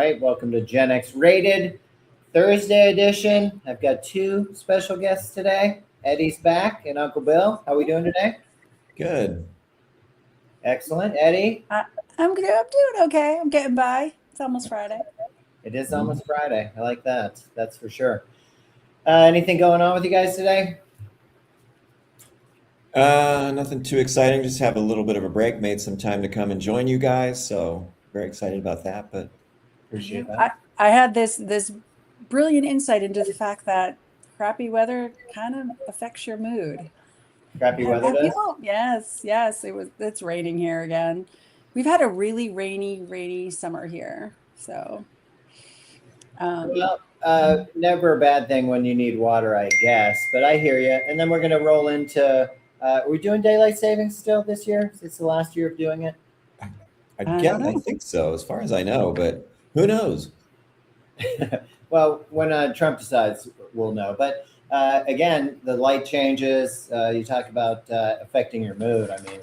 right, welcome to Gen X Rated Thursday edition. I've got two special guests today. Eddie's back and Uncle Bill. How are we doing today? Good. Excellent. Eddie? I'm good. I'm doing okay. I'm getting by. It's almost Friday. It is almost Friday. I like that. That's for sure. Anything going on with you guys today? Nothing too exciting. Just have a little bit of a break. Made some time to come and join you guys. So very excited about that. But Appreciate that. I had this brilliant insight into the fact that crappy weather kind of affects your mood. Crappy weather does? Yes. It's raining here again. We've had a really rainy summer here. So never a bad thing when you need water, I guess. But I hear you. And then we're going to roll into. Are we doing daylight savings still this year? It's the last year of doing it. I think so, as far as I know. But who knows? Well, when Trump decides, we'll know. But again, the light changes. You talk about affecting your mood. I mean,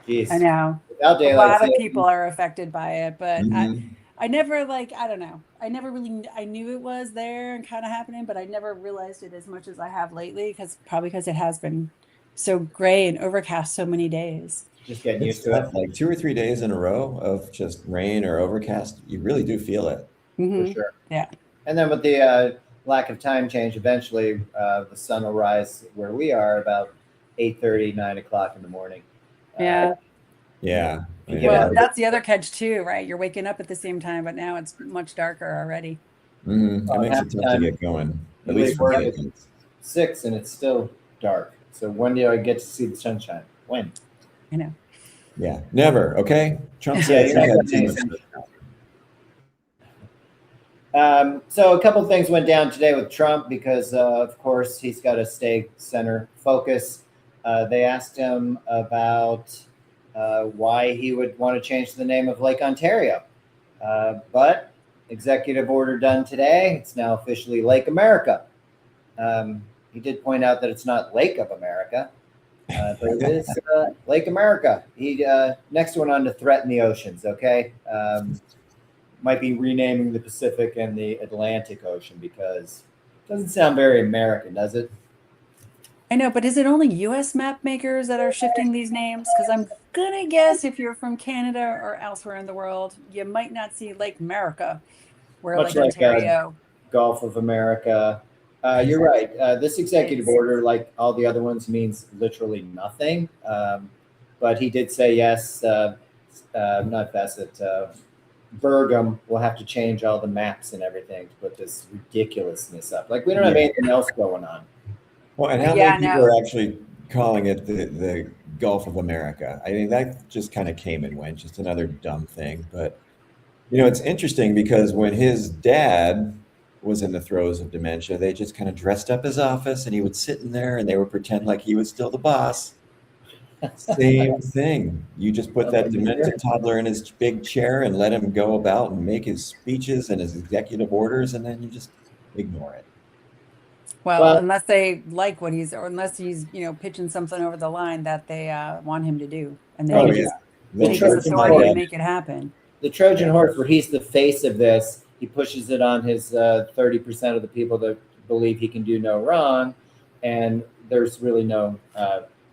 geez. I know. Without daylight a lot of savings, people are affected by it, but Mhm. I never I don't know. I never really, I knew it was there and kind of happening, but I never realized it as much as I have lately because it has been so gray and overcast so many days. just getting It's used to it. tough. Like 2 or 3 days in a row of just rain or overcast, you really do feel it. For sure. Yeah. And then with the lack of time change, eventually the sun will rise where we are about 8:30, 9 o'clock in the morning. Yeah. Yeah. Yeah. Well, that's the other catch too, right? You're waking up at the same time, but now it's much darker already. That makes it tough to get going. At You least leave for work me. at 6 and it's still dark. So when do I get to see the sunshine? When? I know. Yeah, never. Okay. Trump Yeah, says you're he not had gonna too say much. So a couple of things went down today with Trump because, of course, he's got to stay center focus. They asked him about why he would want to change the name of Lake Ontario. But executive order done today. It's now officially Lake America. He did point out that it's not Lake of America, but it is Lake America. He next went on to threaten the oceans. Okay, might be renaming the Pacific and the Atlantic Ocean because it doesn't sound very American, does it? I know, but is it only US map makers that are shifting these names? Because I'm gonna guess if you're from Canada or elsewhere in the world, you might not see Lake America, where Much Lake like Ontario. Gulf of America. You're right. This executive order, like all the other ones, means literally nothing. But he did say yes. Not Bassett. Burgum will have to change all the maps and everything to put this ridiculousness up. Like we don't have anything else going on. Well, and how Yeah, many people no. are actually calling it the Gulf of America? I mean, that just kind of came and went, just another dumb thing. But, it's interesting because when his dad was in the throes of dementia, they just kind of dressed up his office and he would sit in there and they would pretend like he was still the boss. Same thing. You just put that demented toddler in his big chair and let him go about and make his speeches and his executive orders, and then you just ignore it. Well, unless they like what he's, or unless he's, pitching something over the line that they want him to do, and Oh, they yeah. take his authority to make it happen. The Trojan horse, where he's the face of this, he pushes it on his 30% of the people that believe he can do no wrong, and there's really no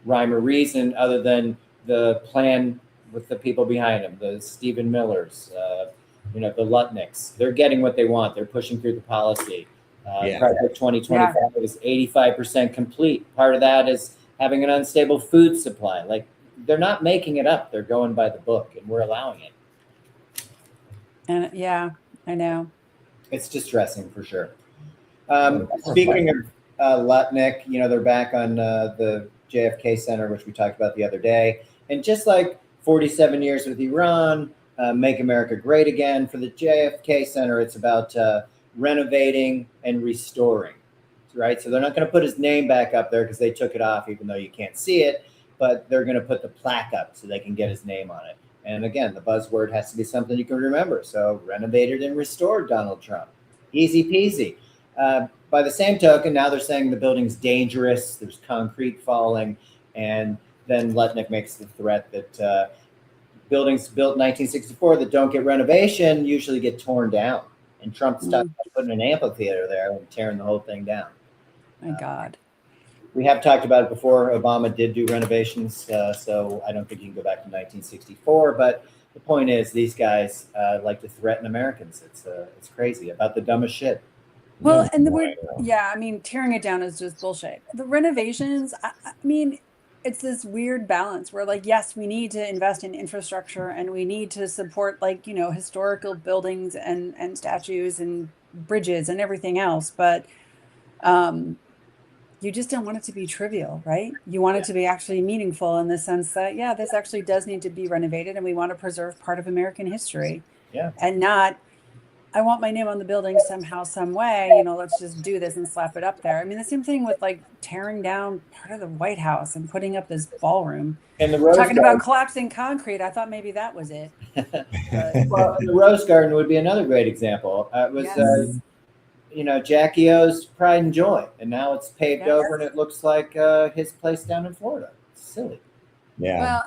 rhyme or reason other than the plan with the people behind him, the Stephen Millers, the Lutnicks. They're getting what they want. They're pushing through the policy. Project 2025 is 85% complete. Part of that is having an unstable food supply. Like they're not making it up. They're going by the book, and we're allowing it. And yeah, I know. It's distressing for sure. Speaking of Lutnick, they're back on the JFK Center, which we talked about the other day. And just like 47 years with Iran, Make America Great Again, for the JFK Center, it's about renovating and restoring, right? So they're not going to put his name back up there because they took it off, even though you can't see it, but they're going to put the plaque up so they can get his name on it. And again, the buzzword has to be something you can remember. So renovated and restored Donald Trump. Easy peasy. By the same token, now they're saying the building's dangerous. There's concrete falling. And then Lutnick makes the threat that buildings built in 1964 that don't get renovation usually get torn down. And Trump's talking about putting an amphitheater there and tearing the whole thing down. My God. We have talked about it before. Obama did do renovations, so I don't think you can go back to 1964. But the point is, these guys like to threaten Americans. It's crazy about the dumbest shit. Well, and I mean, tearing it down is just bullshit. The renovations, I mean, it's this weird balance where, like, yes, we need to invest in infrastructure and we need to support, like, historical buildings and statues and bridges and everything else. But you just don't want it to be trivial, right? You want it to be actually meaningful in the sense that, yeah, this actually does need to be renovated and we want to preserve part of American history. Yeah. And not, I want my name on the building somehow, some way, let's just do this and slap it up there. I mean, the same thing with like tearing down part of the White House and putting up this ballroom. And the Rose Talking Garden. about collapsing concrete, I thought maybe that was it. Well, the Rose Garden would be another great example. It was, Jackie O's pride and joy, and now it's paved over, and it looks like his place down in Florida. It's silly. Yeah. Well,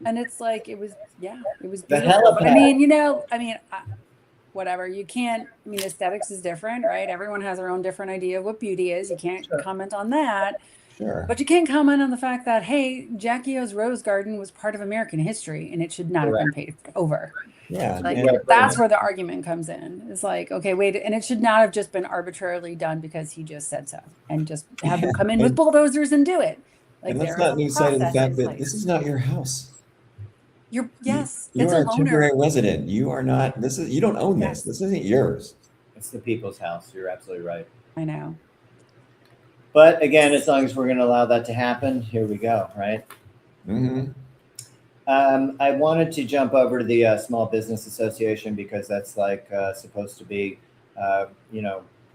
and it's like it was beautiful. The helipad. But I mean, whatever. You can't. I mean, aesthetics is different, right? Everyone has their own different idea of what beauty is. You can't comment on that. Sure. But you can't comment on the fact that, hey, Jackie O's Rose Garden was part of American history and it should not have been paved over. Yeah. Like, that's where the argument comes in. It's like, okay, wait, and it should not have just been arbitrarily done because he just said so and just have them come in with bulldozers and do it. Like, and let's not lose sight of the fact that this is not your house. You're it's a temporary resident. You are not. You don't own this. This isn't yours. It's the people's house. You're absolutely right. I know. But again, as long as we're going to allow that to happen, here we go, right? Mm-hmm. I wanted to jump over to the Small Business Association because that's like supposed to be,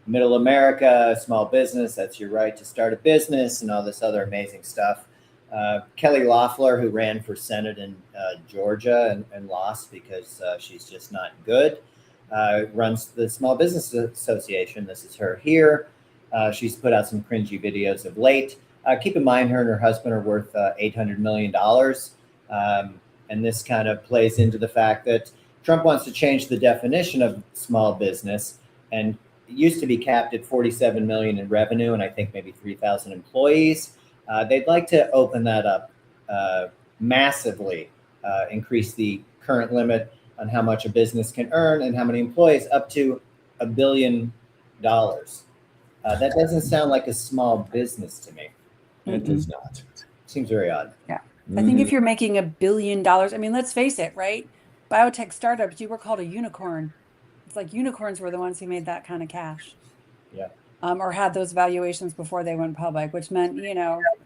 middle America, small business. That's your right to start a business and all this other amazing stuff. Kelly Loeffler, who ran for Senate in Georgia and lost because she's just not good, runs the Small Business Association. This is her here. She's put out some cringy videos of late. Keep in mind, her and her husband are worth $800 million. And this kind of plays into the fact that Trump wants to change the definition of small business, and it used to be capped at 47 million in revenue and I think maybe 3,000 employees. They'd like to open that up massively, increase the current limit on how much a business can earn and how many employees up to $1 billion. That doesn't sound like a small business to me. It does not. Seems very odd. Yeah. I think if you're making $1 billion, I mean, let's face it, right? Biotech startups, you were called a unicorn. It's like unicorns were the ones who made that kind of cash. Yeah. Or had those valuations before they went public, which meant,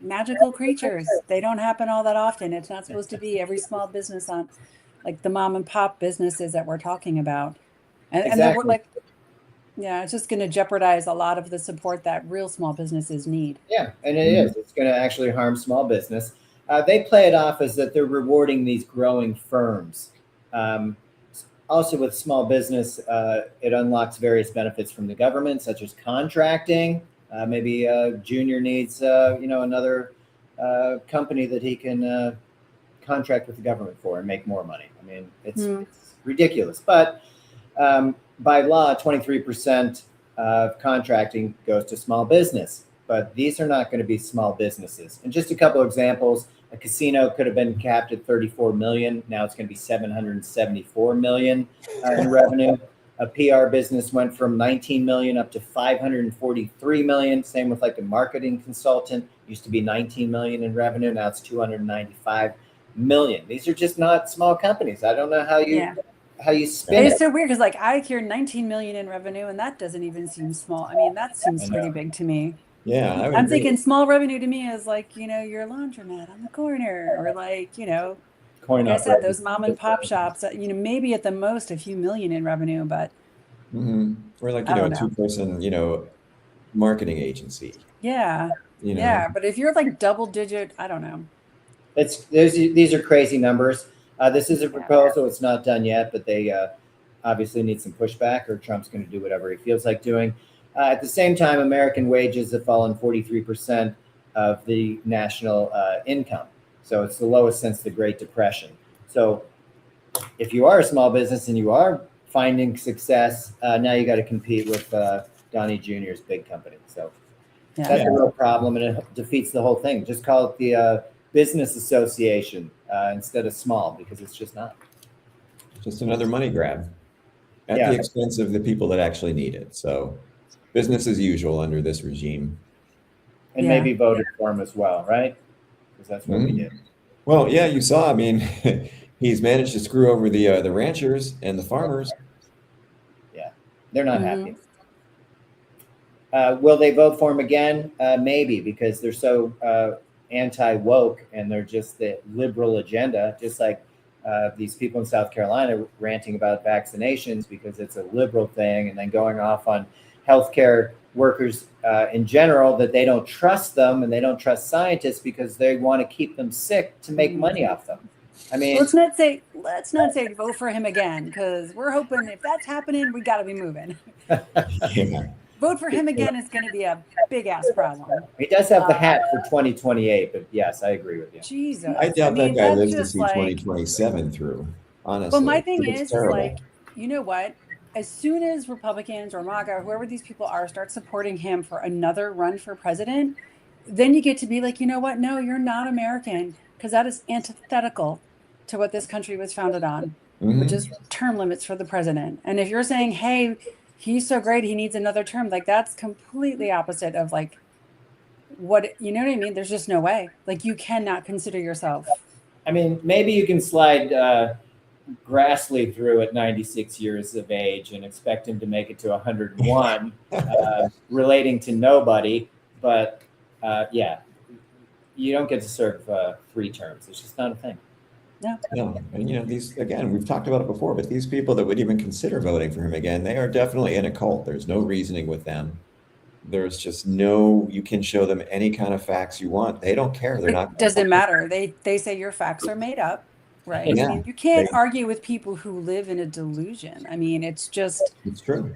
magical creatures. They don't happen all that often. It's not supposed to be every small business on like the mom and pop businesses that we're talking about. And we're like, it's just going to jeopardize a lot of the support that real small businesses need. Yeah, and it is. It's going to actually harm small business. They play it off as that they're rewarding these growing firms. Also with small business, it unlocks various benefits from the government, such as contracting. Maybe Junior needs, another company that he can contract with the government for and make more money. I mean, it's ridiculous. But by law, 23% of contracting goes to small business. But these are not going to be small businesses. And just a couple examples, a casino could have been capped at 34 million. Now it's going to be 774 million in revenue. A PR business went from 19 million up to 543 million. Same with like a marketing consultant, used to be 19 million in revenue. Now it's 295 million. These are just not small companies. I don't know how you spin it. It's so weird because like I hear 19 million in revenue and that doesn't even seem small. I mean, that seems pretty big to me. Yeah, I'm thinking small revenue to me is like, your laundromat on the corner or like, like I said, those mom and pop shops, maybe at the most a few million in revenue, but. Or like, a 2-person, marketing agency. Yeah. Yeah. But if you're like double digit, I don't know. These are crazy numbers. This is a proposal. It's not done yet, but they obviously need some pushback or Trump's going to do whatever he feels like doing. At the same time, American wages have fallen 43% of the national income. So it's the lowest since the Great Depression. So if you are a small business and you are finding success, now you got to compete with Donnie Jr.'s big company. So that's a real problem, and it defeats the whole thing. Just call it the business association instead of small, because it's just not. Just another money grab at the expense of the people that actually need it. So business as usual under this regime. And maybe voted for him as well, right? Because that's what we did. Well, yeah, you saw. I mean, he's managed to screw over the ranchers and the farmers. Yeah, they're not happy. Will they vote for him again? Maybe, because they're so anti-woke and they're just the liberal agenda, just like these people in South Carolina ranting about vaccinations because it's a liberal thing, and then going off on healthcare workers in general, that they don't trust them and they don't trust scientists because they want to keep them sick to make money off them. I mean, let's not say vote for him again, because we're hoping if that's happening, we got to be moving. Vote for him again is going to be a big ass problem. He does have the hat for 2028, but yes, I agree with you. Jesus, I doubt that guy lives to see 2027 through. Honestly, well, my thing is like, you know what? As soon as Republicans or MAGA or whoever these people are start supporting him for another run for president, then you get to be like, you know what? No, you're not American, because that is antithetical to what this country was founded on, which is term limits for the president. And if you're saying, hey, he's so great, he needs another term, like that's completely opposite of like what, you know what I mean? There's just no way. Like you cannot consider yourself. I mean, maybe you can slide Grassley through at 96 years of age and expect him to make it to 101, relating to nobody. But yeah, you don't get to serve 3 terms. It's just not a thing. No, and you know, these, again, we've talked about it before, but these people that would even consider voting for him again, they are definitely in a cult. There's no reasoning with them. There's just no, you can show them any kind of facts you want. They don't care. They're not. It doesn't matter. They say your facts are made up, right? Yeah, I mean, you can't argue with people who live in a delusion. I mean, it's just, it's true.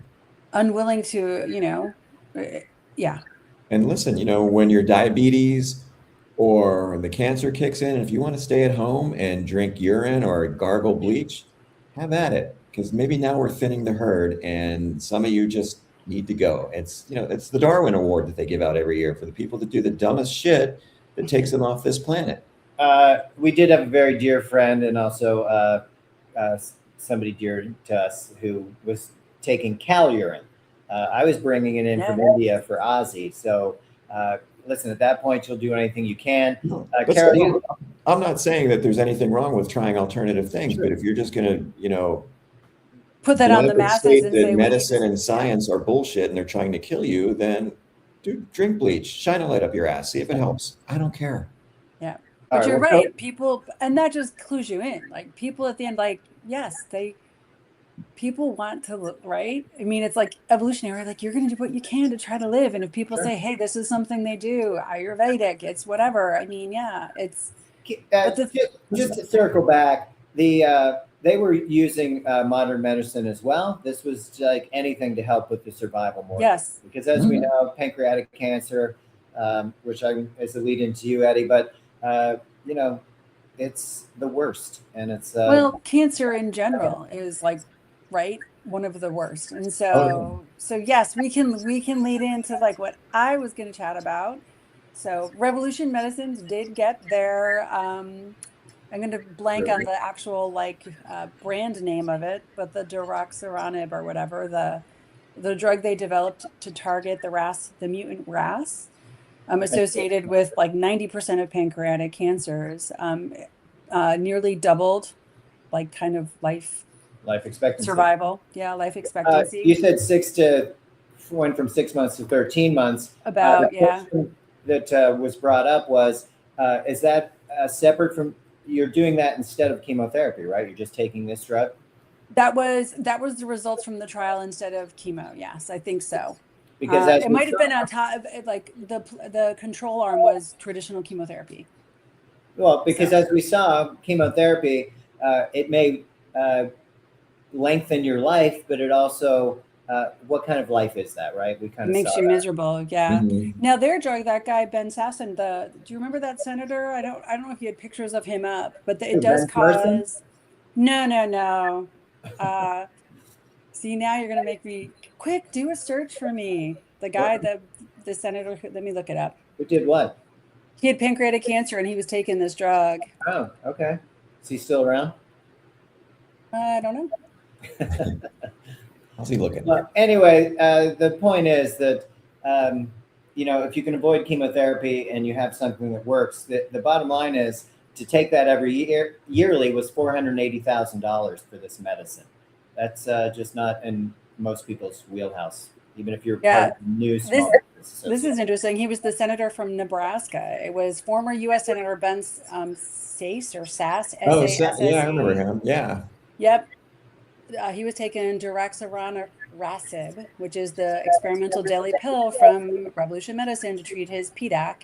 Unwilling to, you know, yeah. And listen, you know, when your diabetes or the cancer kicks in, if you want to stay at home and drink urine or gargle bleach, have at it. Because maybe now we're thinning the herd and some of you just need to go. It's, you know, it's the Darwin Award that they give out every year for the people that do the dumbest shit that takes them off this planet. We did have a very dear friend and also somebody dear to us who was taking cal urine. I was bringing it in from India for Ozzy. So listen, at that point, you'll do anything you can. Carol, I'm not saying that there's anything wrong with trying alternative things, but if you're just going to, you know, put that on the masses and say medicine and science are bullshit and they're trying to kill you, then dude, drink bleach, shine a light up your ass, see if it helps. I don't care. Yeah, but you're right. People, and that just clues you in. Like people at the end, like yes, people want to look right. I mean, it's like evolutionary. Like you're going to do what you can to try to live. And if people say, "Hey, this is something they do," Ayurvedic, it's whatever. I mean, yeah, it's. Just to circle back, they were using modern medicine as well. This was like anything to help with the survival more. Yes. Because as we know, pancreatic cancer, which is a lead into you, Eddie, but you know, it's the worst, and it's well, cancer in general is like. Right, one of the worst, and so yes, we can lead into like what I was going to chat about. So Revolution Medicines did get their I'm going to blank on the actual like brand name of it, but the deroxaranib or whatever, the drug they developed to target the mutant RAS, associated with like 90% of pancreatic cancers, nearly doubled, like kind of life expectancy. Survival. Yeah, life expectancy. You said went from 6 months to 13 months. About, That was brought up was, is that separate from, you're doing that instead of chemotherapy, right? You're just taking this drug? That was the results from the trial instead of chemo. Yes, I think so. Because it might have been on top of it, like the control arm was traditional chemotherapy. Well, because as we saw, chemotherapy, it may lengthen your life, but it also what kind of life is that, right? We kind It of makes saw you that. miserable. Yeah. Mhm. Now their drug, that guy Ben Sasson, do you remember that senator? I don't know if you had pictures of him up, but it Who, does Ben Carson? cause. No. Uh, See, now you're gonna make me quick. Do a search for me. The guy, What? the senator. Let me look it up. Who did what? He had pancreatic cancer and he was taking this drug. Oh, okay. Is he still around? I don't know. How's he looking? Well, anyway, the point is that if you can avoid chemotherapy and you have something that works, the bottom line is to take that every yearly was $480,000 for this medicine. That's just not in most people's wheelhouse, even if you're part Yeah, of the new this small business this is association. interesting. He was the senator from Nebraska. It was former U.S. Senator Ben Sasse or Sass, Oh, yeah, I remember SASSE. him. Yeah. Yep, he was taking daraxonrasib, which is the experimental daily pill from Revolution Medicine to treat his PDAC.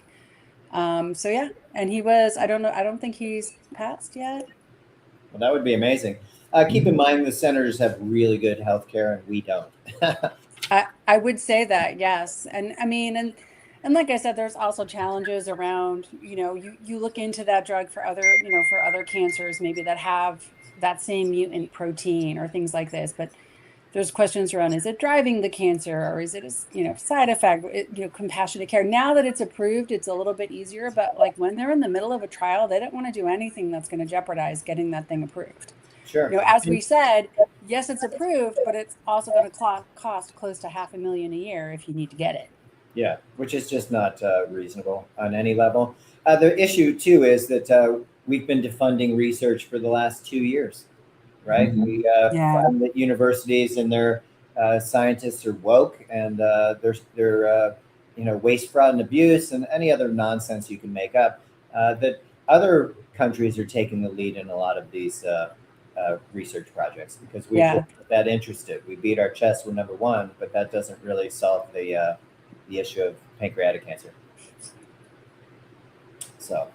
So yeah, and he was. I don't know. I don't think he's passed yet. Well, that would be amazing. Keep in mind the senators have really good health care and we don't. I would say that, yes. And I mean, and like I said, there's also challenges around, you look into that drug for other, for other cancers, maybe that have that same mutant protein or things like this. But there's questions around, is it driving the cancer or is it a, side effect, compassionate care. Now that it's approved, it's a little bit easier, but like when they're in the middle of a trial, they don't want to do anything that's going to jeopardize getting that thing approved. Sure. As we said, yes, it's approved, but it's also going to cost close to $500,000 a year if you need to get it. Yeah, which is just not reasonable on any level. The issue, too, is that we've been defunding research for the last 2 years, right? Mhm. We Yeah. find that universities and their scientists are woke and they're waste, fraud, and abuse and any other nonsense you can make up. That other countries are taking the lead in a lot of these research projects because we've Yeah. that interested. We beat our chest, we're number one, but that doesn't really solve the issue of pancreatic cancer. So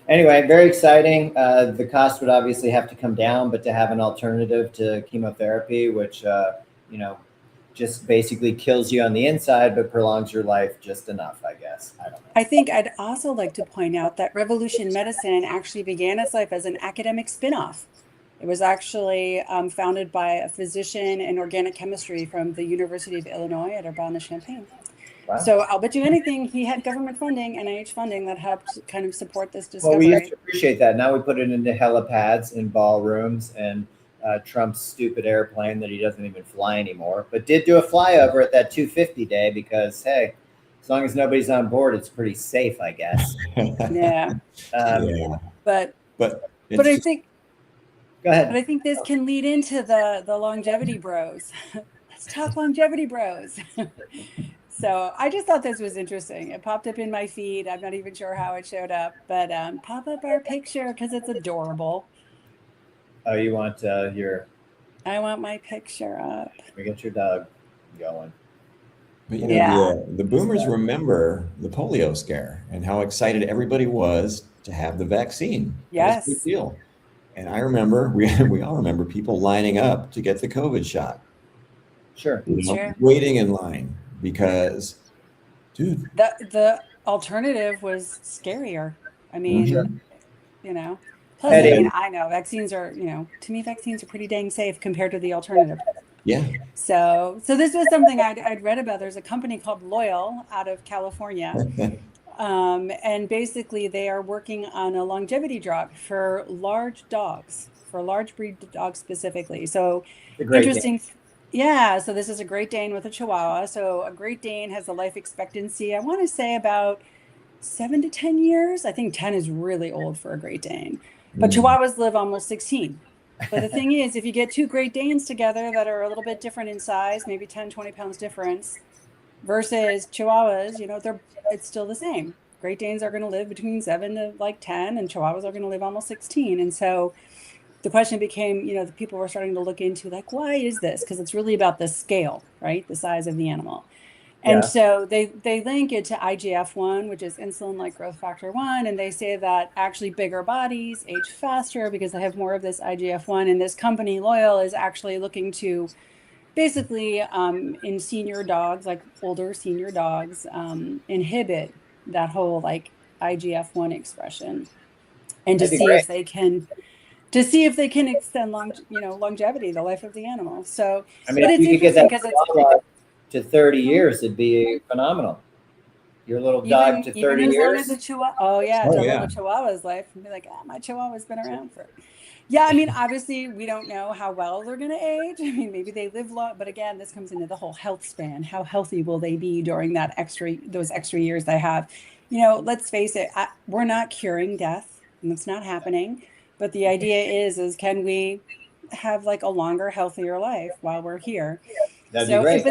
anyway, very exciting. The cost would obviously have to come down, but to have an alternative to chemotherapy, which just basically kills you on the inside, but prolongs your life just enough, I guess. I don't know. I think I'd also like to point out that Revolution Medicine actually began its life as an academic spinoff. It was actually founded by a physician in organic chemistry from the University of Illinois at Urbana-Champaign. Wow. So I'll bet you anything he had government funding, NIH funding, that helped kind of support this Well, we discovery. used to appreciate that. Now we put it into helipads in ballrooms and Trump's stupid airplane that he doesn't even fly anymore, but did do a flyover at that 250 day because, hey, as long as nobody's on board, it's pretty safe, I guess. Yeah. Yeah. But It's I just, think Go ahead. But I think this can lead into the longevity bros. Let's talk longevity bros. So I just thought this was interesting. It popped up in my feed. I'm not even sure how it showed up, but pop up our picture because it's adorable. Oh, you want I want my picture up. we get your dog going. but Yeah. the boomers remember the polio scare and how excited everybody was to have the vaccine. It was a big Yes. deal. And I remember, we all remember people lining up to get the COVID shot, Sure. Sure. waiting in line because, dude, The alternative was scarier. I mean, Mhm. Plus, Eddie. I mean, I know vaccines are, to me, vaccines are pretty dang safe compared to the alternative. yeah. So this was something I'd read about. There's a company called Loyal out of California. And basically they are working on a longevity drug for large dogs, for large breed dogs specifically. So The Great Dane. interesting. Yeah. So this is a Great Dane with a Chihuahua. So a Great Dane has a life expectancy, I want to say about 7 to 10 years. I think 10 is really old for a Great Dane, but Chihuahuas live almost 16. But the thing is, if you get two Great Danes together that are a little bit different in size, maybe 10, 20 pounds difference versus Chihuahuas, it's still the same. Great Danes are going to live between 7 to like 10 and Chihuahuas are going to live almost 16. And so the question became, the people were starting to look into like, why is this? Because it's really about the scale, right? The size of the animal. And Yeah. so they link it to IGF-1, which is insulin-like growth factor 1. And they say that actually bigger bodies age faster because they have more of this IGF-1. And this company, Loyal, is actually looking to basically in senior dogs, like older senior dogs, inhibit that whole like IGF-1 expression, and to That'd be see great. if they can extend longevity, the life of the animal. So, I mean, but if it's you could get interesting that because it's Chihuahua to 30 years, it'd be phenomenal. Your little dog to 30 even as long as years. the Chihuahua. Oh yeah, Oh, double yeah. the Chihuahua's life and be like, my Chihuahua's been around for. Yeah, I mean, obviously, we don't know how well they're going to age. I mean, maybe they live long, but again, this comes into the whole health span. How healthy will they be during those extra years they have? Let's face it, we're not curing death, and it's not happening. But the idea is can we have like a longer, healthier life while we're here? That'd be So, great.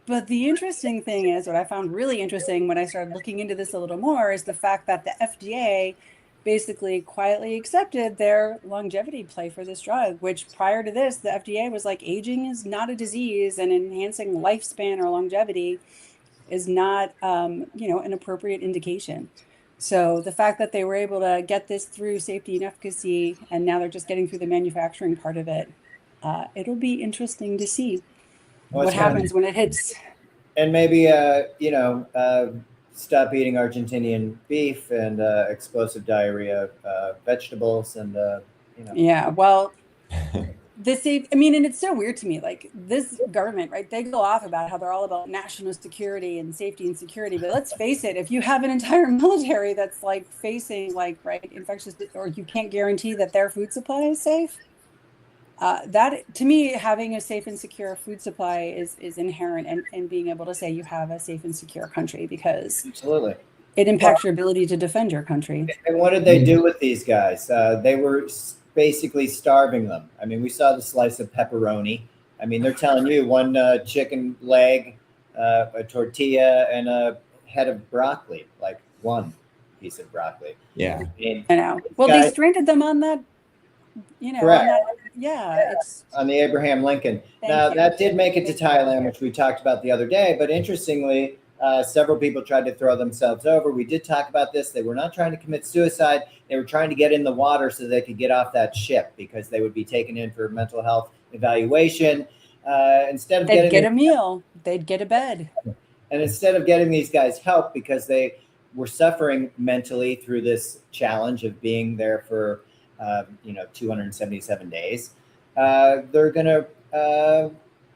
but the interesting thing is, what I found really interesting when I started looking into this a little more, is the fact that the FDA basically quietly accepted their longevity play for this drug, which prior to this, the FDA was like, aging is not a disease and enhancing lifespan or longevity is not, an appropriate indication. So the fact that they were able to get this through safety and efficacy, and now they're just getting through the manufacturing part of it, it'll be interesting to see Well, what it's gonna happens when it hits. and maybe stop eating Argentinian beef and explosive diarrhea vegetables and Yeah, well, I mean, and it's so weird to me, like this government, right? They go off about how they're all about national security and safety and security, but let's face it, if you have an entire military that's like facing like, right, infectious, or you can't guarantee that their food supply is safe, that to me, having a safe and secure food supply is inherent in being able to say you have a safe and secure country, because absolutely. it impacts your ability to defend your country. And what did they do with these guys? They were basically starving them. I mean, we saw the slice of pepperoni. I mean, they're telling you one chicken leg, a tortilla, and a head of broccoli, like one piece of broccoli. Yeah. I mean, I know. Well, guys, they stranded them on that, correct. It's On the Abraham Lincoln. Thank Now, you. that did make it to Thailand, which we talked about the other day. But interestingly, several people tried to throw themselves over. We did talk about this. They were not trying to commit suicide. They were trying to get in the water so they could get off that ship, because they would be taken in for mental health evaluation. Instead of they'd getting get a meal, they'd get a bed. and instead of getting these guys help because they were suffering mentally through this challenge of being there for 277 days, they're going to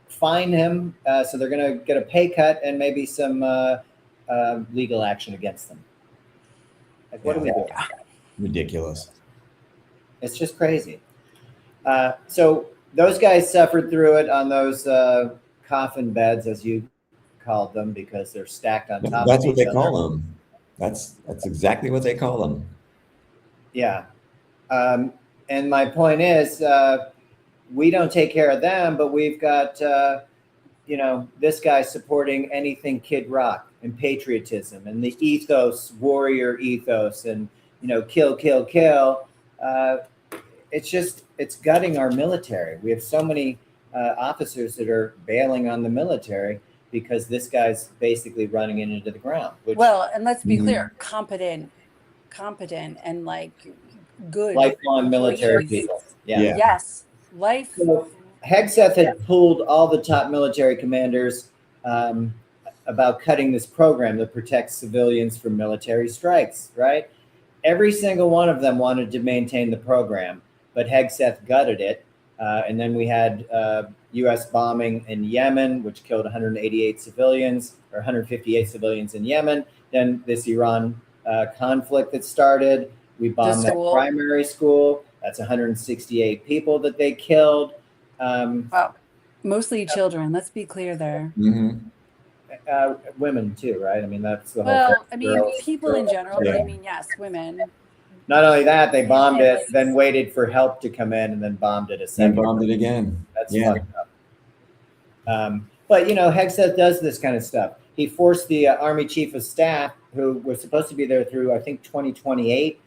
fine him. So they're going to get a pay cut and maybe some legal action against them. Like, what are we doing? Ridiculous. It's just crazy. So those guys suffered through it on those coffin beds, as you called them, because they're stacked on top That's of what each they other. call them. That's exactly what they call them. Yeah. And my point is, we don't take care of them, but we've got, this guy supporting anything Kid Rock and patriotism and the ethos, warrior ethos, and, kill, kill, kill. It's gutting our military. We have so many officers that are bailing on the military because this guy's basically running it into the ground. Well, and let's be clear, competent and like good lifelong military employees. people. Yeah. Yes. Life. So Hegseth had pulled all the top military commanders about cutting this program that protects civilians from military strikes, right? Every single one of them wanted to maintain the program, but Hegseth gutted it. And then we had U.S. bombing in Yemen, which killed 188 civilians, or 158 civilians in Yemen. Then this Iran conflict that started. We bombed that primary school. That's 168 people that they killed. Wow. Mostly children. Let's be clear there. Women too, right? I mean, that's the whole Well, thing. I mean, people in general, but I mean, yes, women. Not only that, they bombed it, then waited for help to come in, and then bombed it a second. And bombed it again. That's fucked up. But Hegseth does this kind of stuff. He forced the Army Chief of Staff, who was supposed to be there through, I think, 2028,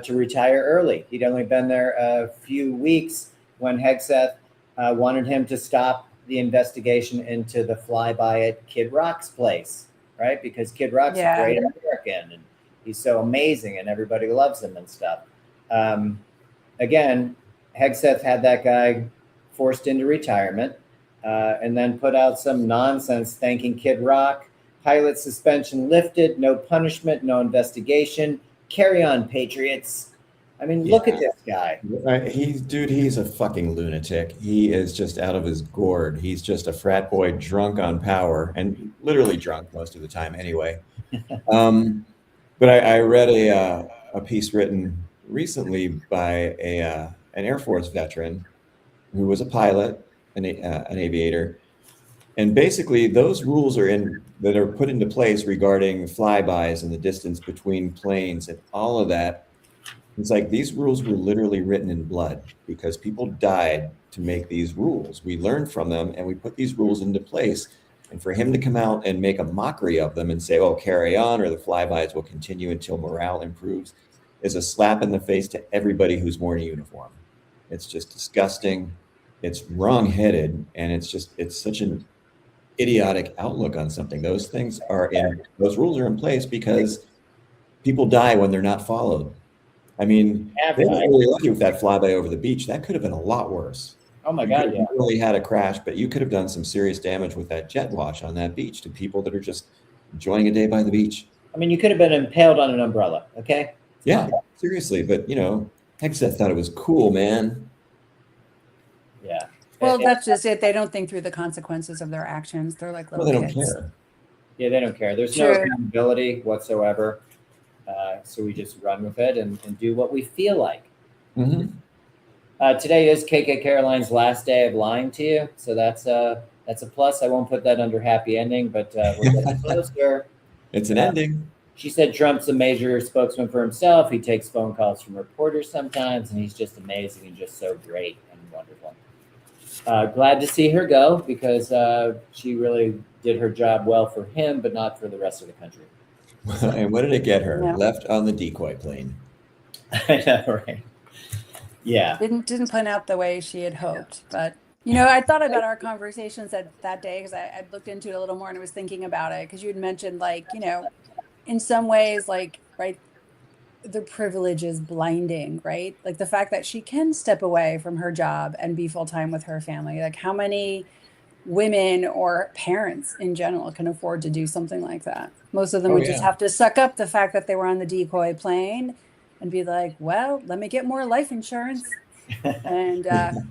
to retire early. He'd only been there a few weeks when Hegseth wanted him to stop the investigation into the flyby at Kid Rock's place, right? Because Kid Rock's a great American, and he's so amazing, and everybody loves him and stuff. Again, Hegseth had that guy forced into retirement. and then put out some nonsense thanking Kid Rock. Pilot suspension lifted, no punishment, no investigation. Carry on, Patriots. I mean, look at this guy. He's a fucking lunatic. He is just out of his gourd. He's just a frat boy drunk on power, and literally drunk most of the time anyway. But I read a piece written recently by an Air Force veteran who was a pilot, an aviator, and basically those rules that are put into place regarding flybys and the distance between planes and all of that. It's like these rules were literally written in blood because people died to make these rules. We learned from them and we put these rules into place. And for him to come out and make a mockery of them and say, oh, carry on, or the flybys will continue until morale improves, is a slap in the face to everybody who's worn a uniform. It's just disgusting. It's wrong-headed. And it's such an idiotic outlook on something. Those rules are in place because people die when they're not followed. I mean, they were really lucky with that flyby over the beach. That could have been a lot worse. Oh my God, yeah. You really had a crash, but you could have done some serious damage with that jet wash on that beach to people that are just enjoying a day by the beach. I mean, you could have been impaled on an umbrella, okay? Yeah, seriously. But, Hegseth thought it was cool, man. Yeah. Well, that's just it. They don't think through the consequences of their actions. They're like little Well, they kids. don't care. Yeah, they don't care. There's no accountability whatsoever. So we just run with it and do what we feel like. Mm-hmm. Today is KK Caroline's last day of lying to you, so that's a plus. I won't put that under happy ending, but we're getting closer. It's an ending. She said Trump's a major spokesman for himself. He takes phone calls from reporters sometimes, and he's just amazing and just so great and wonderful. Glad to see her go because she really did her job well for him, but not for the rest of the country. And what did it get her? Yeah. Left on the decoy plane. I know, right? Yeah. Didn't plan out the way she had hoped. But, I thought about our conversations that day because I looked into it a little more and I was thinking about it because you had mentioned in some ways, right, the privilege is blinding, right? Like the fact that she can step away from her job and be full-time with her family. Like how many women or parents in general can afford to do something like that? Most of them would just have to suck up the fact that they were on the decoy plane and be like, well, let me get more life insurance and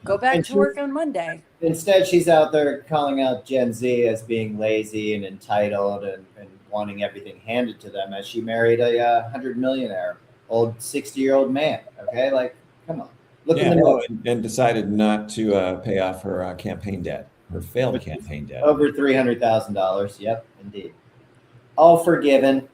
go back to work on Monday. Instead, she's out there calling out Gen Z as being lazy and entitled and wanting everything handed to them as she married a 100 millionaire, old 60-year-old man. Okay, like, come on. Look in the movie. And decided not to pay off her campaign debt, her failed campaign debt. Over $300,000. Yep, indeed. All forgiven.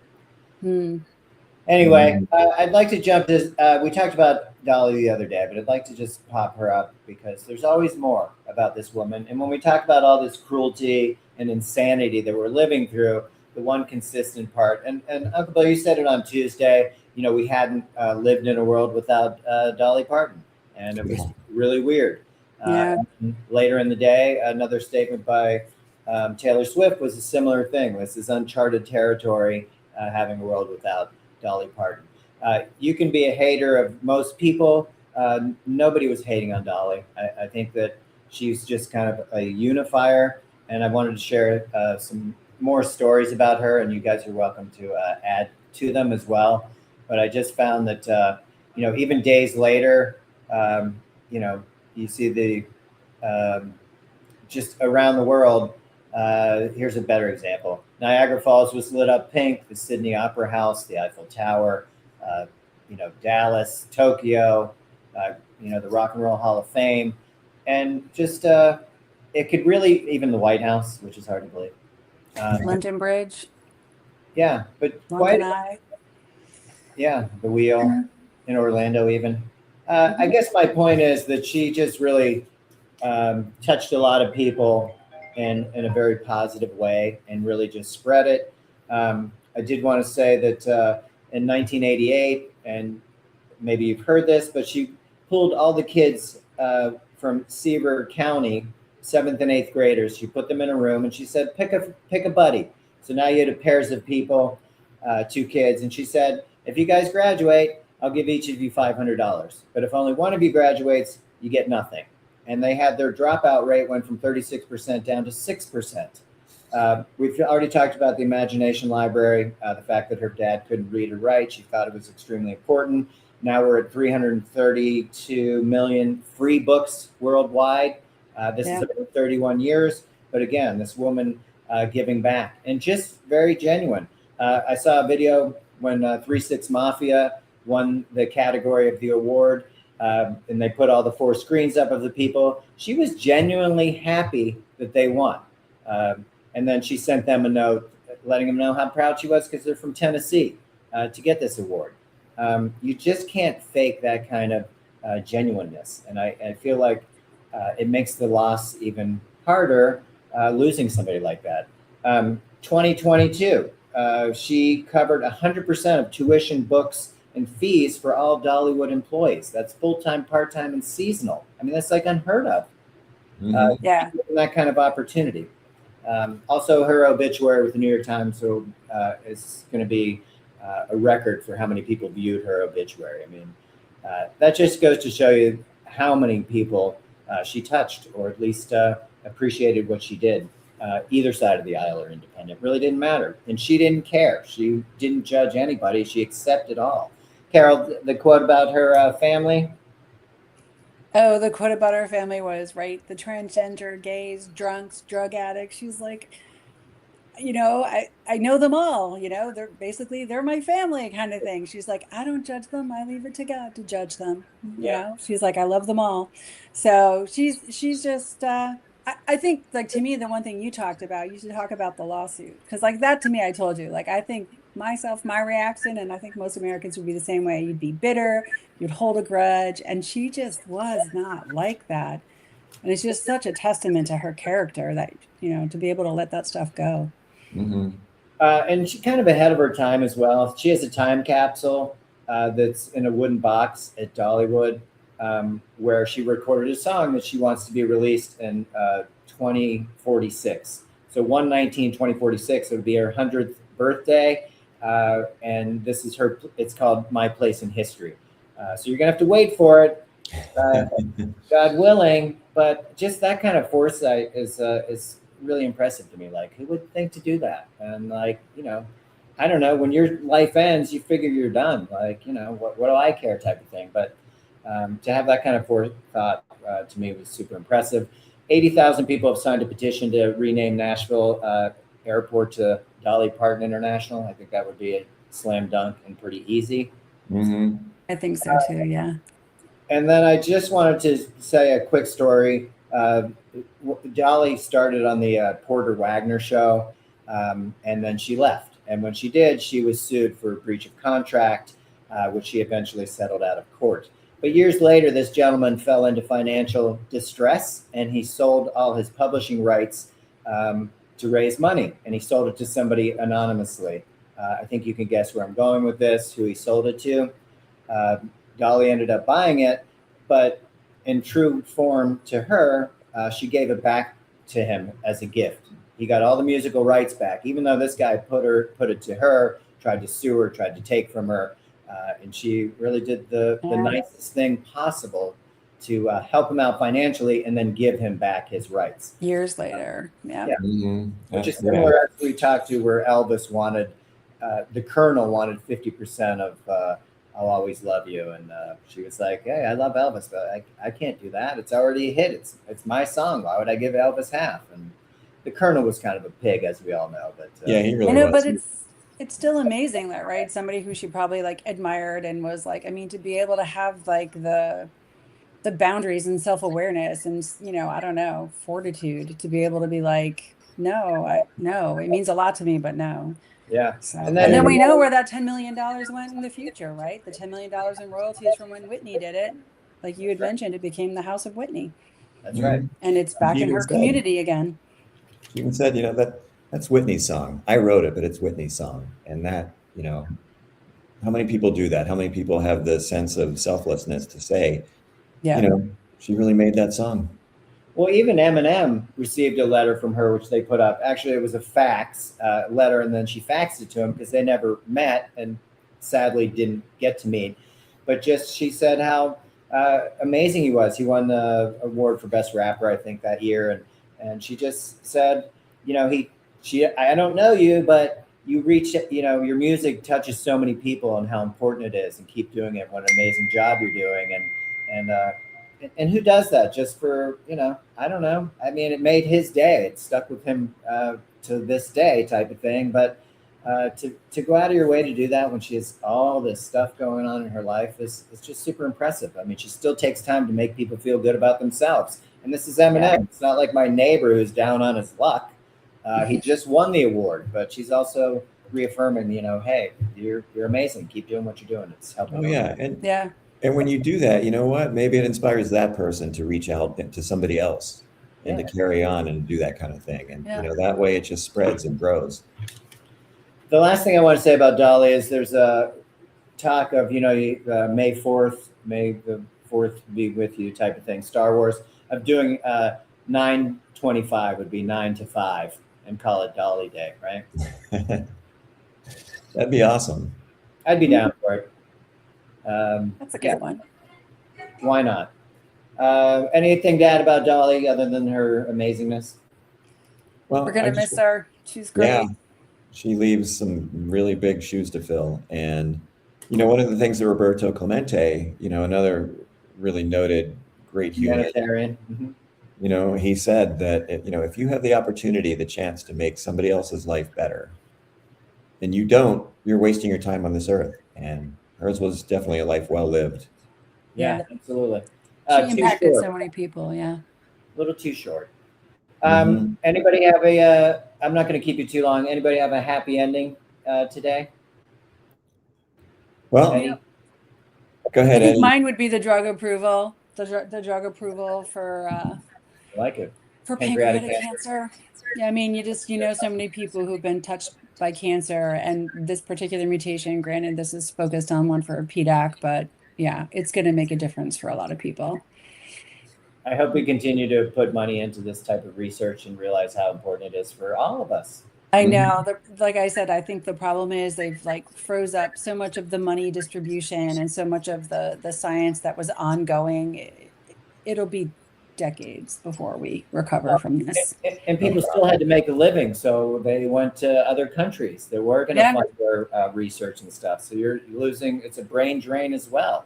Anyway, I'd like to jump this. We talked about Dolly the other day, but I'd like to just pop her up because there's always more about this woman. And when we talk about all this cruelty and insanity that we're living through, the one consistent part, and Uncle Bill, you said it on Tuesday, we hadn't lived in a world without Dolly Parton. And it was really weird. Later in the day, another statement by Taylor Swift was a similar thing. This is uncharted territory, having a world without Dolly Parton. You can be a hater of most people. Nobody was hating on Dolly. I think that she's just kind of a unifier. And I wanted to share some more stories about her, and you guys are welcome to add to them as well. But I just found that, even days later, you see the just around the world. Here's a better example. Niagara Falls was lit up pink, the Sydney Opera House, the Eiffel Tower, Dallas, Tokyo, the Rock and Roll Hall of Fame. And just, it could really, even the White House, which is hard to believe. London Bridge. Yeah, but the wheel in Orlando even. I guess my point is that she just really touched a lot of people in a very positive way and really just spread it. I did want to say that in 1988, and maybe you've heard this, but she pulled all the kids from Seaver County, 7th and 8th graders. She put them in a room and she said, pick a buddy. So now you had pairs of people, 2 kids. And she said, if you guys graduate, I'll give each of you $500. But if only one of you graduates, you get nothing. and they had their dropout rate went from 36% down to 6%. We've already talked about the Imagination Library, the fact that her dad couldn't read or write. She thought it was extremely important. Now we're at 332 million free books worldwide. This is over 31 years. But again, this woman giving back and just very genuine. I saw a video when 3-6 Mafia won the category of the award, and they put all the 4 screens up of the people. She was genuinely happy that they won. And then she sent them a note letting them know how proud she was because they're from Tennessee to get this award. You just can't fake that kind of genuineness. And I feel like it makes the loss even harder, losing somebody like that. 2022, she covered 100% of tuition, books, and fees for all Dollywood employees. That's full-time, part-time, and seasonal. I mean, that's like unheard of. That kind of opportunity. Also, her obituary with the New York Times is going to be a record for how many people viewed her obituary. I mean, that just goes to show you how many people she touched, or at least appreciated what she did. Either side of the aisle or independent, really didn't matter. And she didn't care. She didn't judge anybody. She accepted all. Carol, the quote about her family? Oh, the quote about her family was, right, the transgender, gays, drunks, drug addicts. She's like, I know them all, they're my family kind of thing. She's like, I don't judge them. I leave it to God to judge them. You know, she's like, I love them all. So she's just, I think, like, to me, the one thing you talked about, you should talk about the lawsuit. Because, like, that to me, I told you, like, I think my reaction, and I think most Americans would be the same way. You'd be bitter, you'd hold a grudge. And she just was not like that. And it's just such a testament to her character that, to be able to let that stuff go. Mm-hmm. And she's kind of ahead of her time as well. She has a time capsule that's in a wooden box at Dollywood, where she recorded a song that she wants to be released in 2046. So 1/19/2046, it would be her 100th birthday. And this is it's called My Place in History. So you're gonna have to wait for it, God willing. But just that kind of foresight is really impressive to me. Like, who would think to do that? And like, I don't know, when your life ends, you figure you're done. Like, what do I care type of thing. But to have that kind of forethought to me was super impressive. 80,000 people have signed a petition to rename Nashville Airport to Dolly Parton International. I think that would be a slam dunk and pretty easy. Mm-hmm. I think so too, yeah. And then I just wanted to say a quick story. Dolly started on the Porter Wagner show, and then she left. And when she did, she was sued for breach of contract, which she eventually settled out of court. But years later, this gentleman fell into financial distress, and he sold all his publishing rights to raise money, and he sold it to somebody anonymously. I think you can guess where I'm going with this, who he sold it to. Dolly ended up buying it, but in true form to her, she gave it back to him as a gift. He got all the musical rights back, even though this guy put it to her, tried to sue her, tried to take from her. And she really did the nicest thing possible to help him out financially and then give him back his rights. Years later, yeah. Mm-hmm. Which is similar as we talked to where Elvis wanted, the Colonel wanted 50% of I'll Always Love You. And she was like, hey, I love Elvis, but I can't do that. It's already a hit. It's my song. Why would I give Elvis half? And the Colonel was kind of a pig, as we all know. But yeah, he really I know, was. but it's still amazing that, right? Somebody who she probably like admired and was like, I mean, to be able to have like the boundaries and self-awareness and, I don't know, fortitude to be able to be like, no, it means a lot to me, but no. Yeah. So, and then we know where that $10 million went in the future, right? The $10 million in royalties from when Whitney did it. Like you had mentioned, it became the House of Whitney. That's right. And it's back in her community again. She even said, that's Whitney's song. I wrote it, but it's Whitney's song. And that, how many people do that? How many people have the sense of selflessness to say, she really made that song? Well, even Eminem received a letter from her, which they put up. Actually, it was a fax letter, and then she faxed it to him because they never met and sadly didn't get to meet. But she said how amazing he was. He won the award for best rapper, I think, that year, and she just said, you know, I don't know you, but you reach, you know, your music touches so many people and how important it is, and keep doing it. What an amazing job you're doing, and who does that just for, you know, I don't know. I mean, it made his day. It stuck with him to this day, type of thing. But to go out of your way to do that when she has all this stuff going on in her life is just super impressive. I mean, she still takes time to make people feel good about themselves. And this is Eminem. Yeah. It's not like my neighbor who's down on his luck. He just won the award, but she's also reaffirming, you know, hey, you're amazing. Keep doing what you're doing. It's helping. Oh yeah, and when you do that, you know what? Maybe it inspires that person to reach out to somebody else and to carry on and do that kind of thing. And you know, that way it just spreads and grows. The last thing I want to say about Dolly is there's a talk of, you know, May the 4th be with you type of thing, Star Wars, of doing 9/25 would be 9 to 5 and call it Dolly Day, right? That'd be awesome. I'd be down for it. That's a good one. Why not? Anything to add about Dolly other than her amazingness? Well, we're going to miss her. She's great. Yeah, she leaves some really big shoes to fill. And, you know, one of the things that Roberto Clemente, you know, another really noted great humanitarian, you know, he said that, you know, if you have the opportunity, the chance to make somebody else's life better, and you don't, you're wasting your time on this earth. And hers was definitely a life well lived. Yeah, absolutely. She impacted so many people. Yeah. A little too short. Anybody have I'm not going to keep you too long. Anybody have a happy ending today? Well, go ahead. I think mine would be the drug approval. The drug approval for I like it. For pancreatic cancer. Yeah, I mean, you know so many people who've been touched by cancer, and this particular mutation, granted this is focused on one for PDAC, but yeah, it's going to make a difference for a lot of people. I hope we continue to put money into this type of research and realize how important it is for all of us. I know. Like I said, I think the problem is they've like froze up so much of the money distribution and so much of the science that was ongoing. It'll be decades before we recover from this. And people still had to make a living, so they went to other countries. They were going to fund their research and stuff. So you're losing. It's a brain drain as well.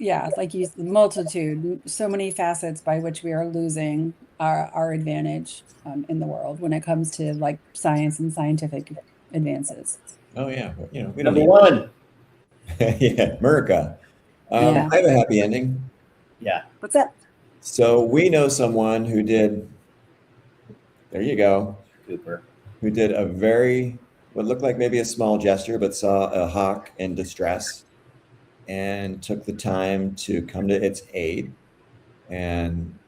It's like you said, multitude, so many facets by which we are losing our advantage in the world when it comes to like science and scientific advances. Oh yeah, you know, we don't Number one. Yeah, America. I have a happy ending. Yeah. What's that? So we know someone who did, there you go, Cooper, who did what looked like maybe a small gesture, but saw a hawk in distress and took the time to come to its aid and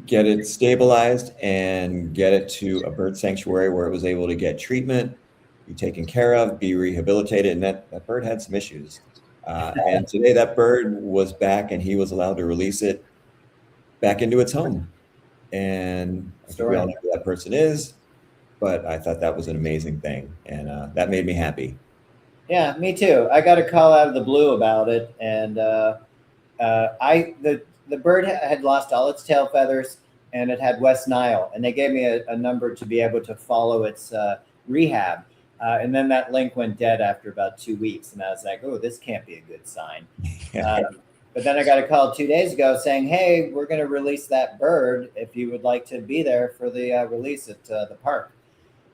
get it stabilized and get it to a bird sanctuary where it was able to get treatment, be taken care of, be rehabilitated. And that bird had some issues. And today that bird was back and he was allowed to release it back into its home. And I think we all know who that person is, but I thought that was an amazing thing. And that made me happy. Yeah, me too. I got a call out of the blue about it. And the bird had lost all its tail feathers and it had West Nile. And they gave me a number to be able to follow its rehab. And then that link went dead after about 2 weeks. And I was like, oh, this can't be a good sign. But then I got a call 2 days ago saying, hey, we're going to release that bird if you would like to be there for the release at the park.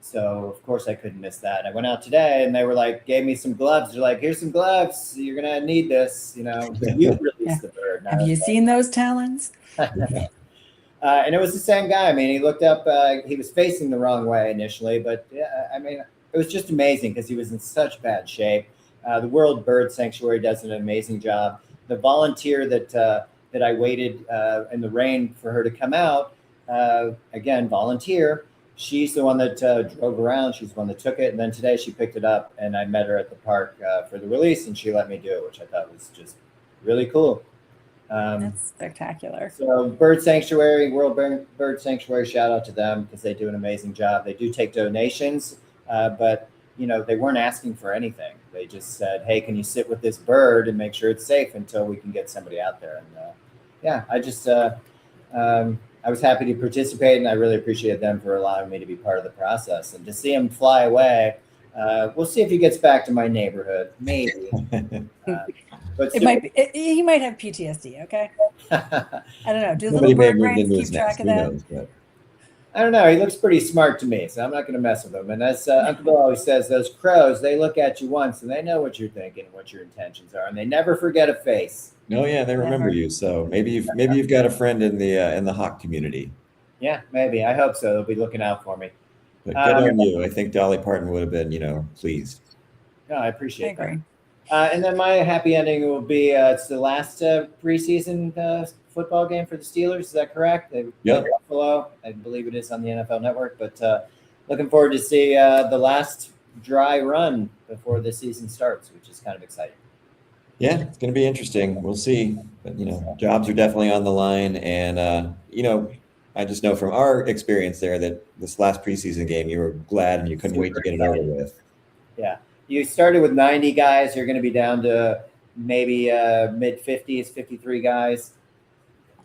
So, of course, I couldn't miss that. I went out today and they were like, gave me some gloves. They're like, here's some gloves. You're going to need this. You know, you release the bird. Have you seen those talons? And it was the same guy. I mean, he looked up, he was facing the wrong way initially, but I mean, it was just amazing because he was in such bad shape. The World Bird Sanctuary does an amazing job. The volunteer that I waited in the rain for her to come out, again, volunteer. She's the one that drove around. She's the one that took it. And then today she picked it up and I met her at the park for the release and she let me do it, which I thought was just really cool. That's spectacular. So Bird Sanctuary, World Bird Sanctuary, shout out to them because they do an amazing job. They do take donations, but they weren't asking for anything. They just said, hey, can you sit with this bird and make sure it's safe until we can get somebody out there? And I was happy to participate, and I really appreciate them for allowing me to be part of the process. And to see him fly away, we'll see if he gets back to my neighborhood, maybe. But he might have PTSD. Okay, I don't know. Do little bird brains keep track of that? I don't know. He looks pretty smart to me, so I'm not going to mess with him. And as Uncle Bill always says, those crows, they look at you once and they know what you're thinking and what your intentions are, and they never forget a face. No, yeah, they remember you. So maybe you've got a friend in the hawk community. Yeah, maybe. I hope so. They'll be looking out for me. But good on you. I think Dolly Parton would have been, pleased. No, I appreciate that. And then my happy ending will be it's the last preseason football game for the Steelers. Is that correct? Yep. Buffalo. I believe it is on the NFL Network. But looking forward to see the last dry run before the season starts, which is kind of exciting. Yeah, it's going to be interesting. We'll see. But, jobs are definitely on the line. And, I just know from our experience there that this last preseason game, you were glad and you couldn't wait to get it over with. Yeah. You started with 90 guys. You're going to be down to maybe mid-50s, 53 guys.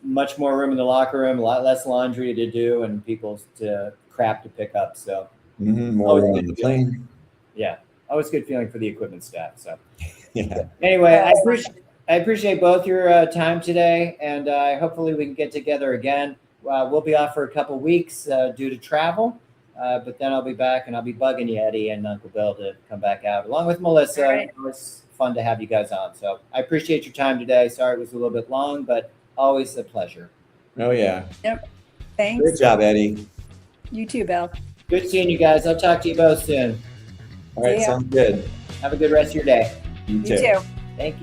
Much more room in the locker room, a lot less laundry to do, and people's crap to pick up. So more room on the plane. Yeah. Always good feeling for the equipment staff. So yeah. Anyway, I appreciate both your time today, and hopefully we can get together again. We'll be off for a couple weeks due to travel, but then I'll be back, and I'll be bugging you, Eddie and Uncle Bill, to come back out along with Melissa. Right. It was fun to have you guys on. So I appreciate your time today. Sorry it was a little bit long, but always a pleasure. Oh yeah. Yep. Thanks. Great job, Eddie. You too, Bill. Good seeing you guys. I'll talk to you both soon. All right, sounds good. Have a good rest of your day. You You too. Thank you.